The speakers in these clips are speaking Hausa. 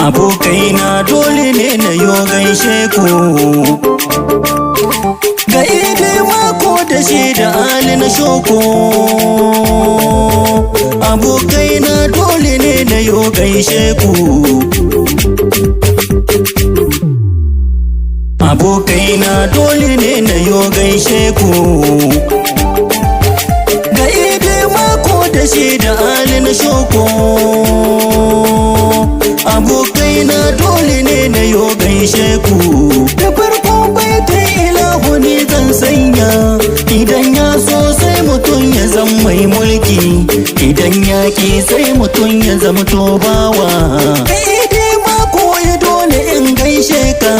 abokaina dole ne na yo gaishe ku ga idi mako da shi da Ali na shoko abokaina dole ne na yo gaishe ku abokaina dole ne na yo gaishe ku ga idi mako da shi da Ali na shoko abokaina dole ne na yo gaishe ku da farko baitin ilahu ne zan sanya idan ya so sai mutum ya zama mai mulki idan ya ki sai mutum ya zama tobawa idi mako ya dole in gaishe ka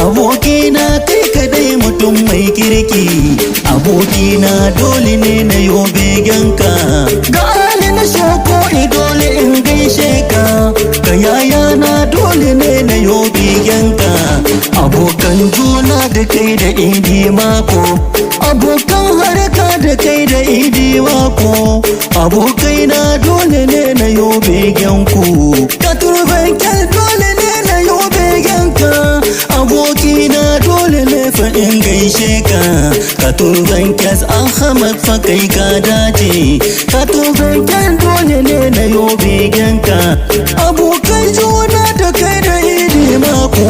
abokina kai kadai mutum mai kirki abokina dole ne na yo begenka ga Ali na shoko dole in gaishe ka ka yayana dole ne na yo begenka abokan juna da kai da idi mako abokan harka da kai da idi mako abokaina dole ne na yo begenku ka turbankel dole ne na yo begenka abokina dole ne fa in gaishe ka ka turbankel Ahmad fa kai ka dace ka turbankel dole ne na yo begenka abokan juna da kai da idi mako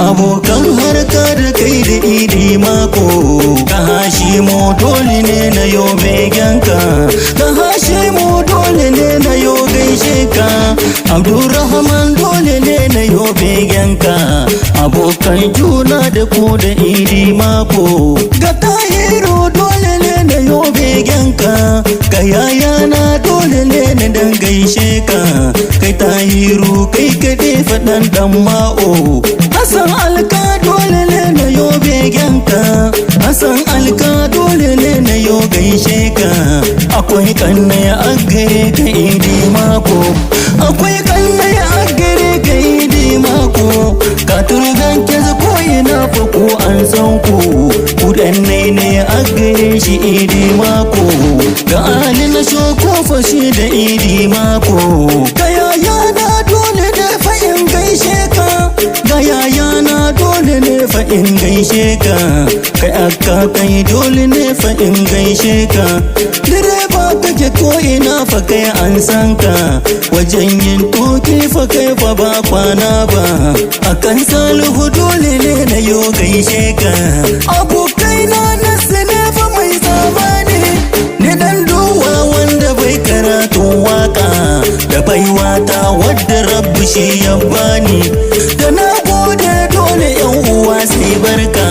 abokan harka da kai da idi mako ka Hashimu dole ne na yo begenka ka Hashimu dole ne na yo gaishe ka Abdurrahman dole ne na yo begenka abokan juna da ku da idi mako ga Tahiru dole ne na yo begenka ka yayana dole ne na dan gaishe ka kai Tahiru kai kade fadan dan ma'o Hassan Alka dole ne na yo begenka Hassan Alka dole ne na yo gaishe ka akwai kanne a gare ka idi mako akwai kanne a gare ka idi mako ka turgan keza ko ina fa ko an san ku kudanne ne a gare shi idi mako ga Ali na shoko fa shi da idi mako ga yayana dole ne fa in gaishe ka ga yayana dole ne fa in gaishe ka kai akka kai dole ne fa in gaishe ka direba kake ko ina fa kai an san ka wajen yin toki fa kai fa ba kwana ba akan Salihu dole ne na yo gaishe ka abokaina na sane fa mai zamani ne dan duwa wanda bai karatu waka da baiwata wadda rabbu shi ya bani da na gode dole yan uwa sai barka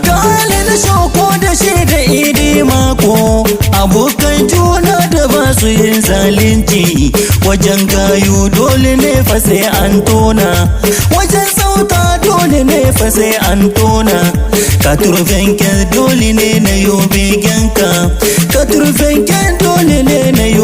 ga Ali na shoko da shi da idi mako abokan juna da ba su yin zalunci wajen gayu dole ne fa sai an tona wajen sauta dole ne fa sai an tona ka turfenken dole ne na yo begenka ka turfenken dole ne na yo